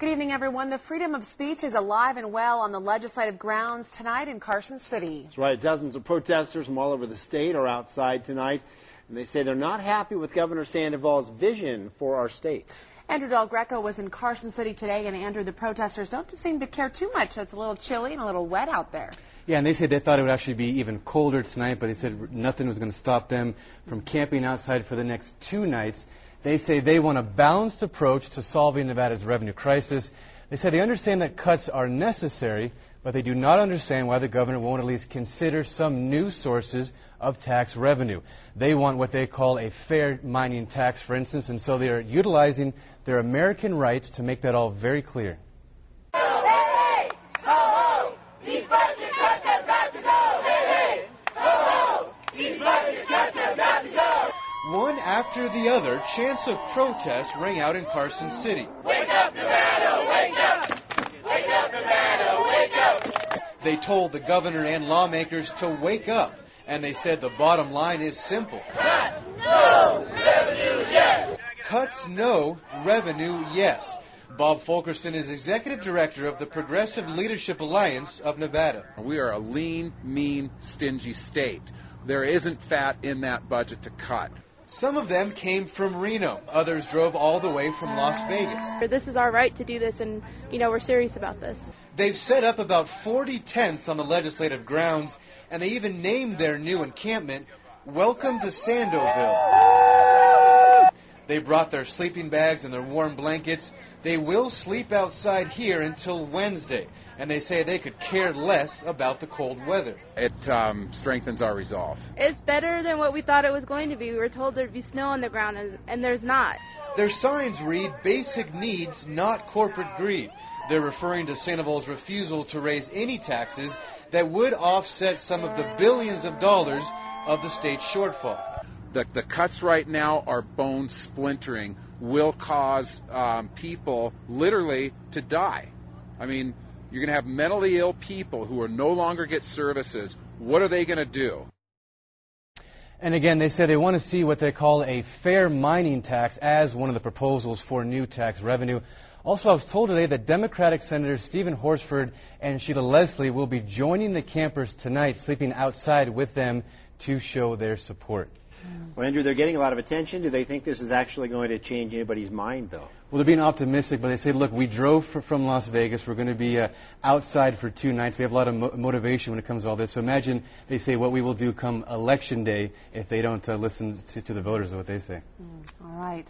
Good evening, everyone. The freedom of speech is alive and well on the legislative grounds tonight in Carson City. That's right. Dozens of protesters from all over the state are outside tonight, and they say they're not happy with Governor Sandoville's vision for our state. Andrew Del Greco was in Carson City today, and Andrew, the protesters don't seem to care too much. It's a little chilly and a little wet out there. Yeah, and they said they thought it would actually be even colder tonight, but they said nothing was going to stop them from camping outside for the next 2 nights. They say they want a balanced approach to solving Nevada's revenue crisis. They say they understand that cuts are necessary, but they do not understand why the governor won't at least consider some new sources of tax revenue. They want what they call a fair mining tax, for instance, and so they are utilizing their American rights to make that all very clear. One after the other, chants of protest rang out in Carson City. Wake up, Nevada! Wake up! Wake up, Nevada! Wake up! They told the governor and lawmakers to wake up, and they said the bottom line is simple. Cuts, no! Revenue, yes! Cuts, no. Revenue, yes. Bob Fulkerson is executive director of the Progressive Leadership Alliance of Nevada. We are a lean, mean, stingy state. There isn't fat in that budget to cut. Some of them came from Reno. Others drove all the way from Las Vegas. This is our right to do this, and, we're serious about this. They've set up about 40 tents on the legislative grounds, and they even named their new encampment, Welcome to Sandoville. They brought their sleeping bags and their warm blankets. They will sleep outside here until Wednesday, and they say they could care less about the cold weather. It strengthens our resolve. It's better than what we thought it was going to be. We were told there'd be snow on the ground, and there's not. Their signs read, basic needs, not corporate greed. They're referring to Sandoville's refusal to raise any taxes that would offset some of the billions of dollars of the state's shortfall. The cuts right now are bone splintering, will cause people literally to die. I mean, you're going to have mentally ill people who are no longer get services. What are they going to do? And again, they say they want to see what they call a fair mining tax as one of the proposals for new tax revenue. Also, I was told today that Democratic Senators Stephen Horsford and Sheila Leslie will be joining the campers tonight, sleeping outside with them to show their support. Well, Andrew, they're getting a lot of attention. Do they think this is actually going to change anybody's mind, though? Well, they're being optimistic, but they say, look, we drove from Las Vegas. We're going to be outside for 2 nights. We have a lot of motivation when it comes to all this. So imagine, they say, what we will do come Election Day if they don't listen to the voters, is what they say. All right.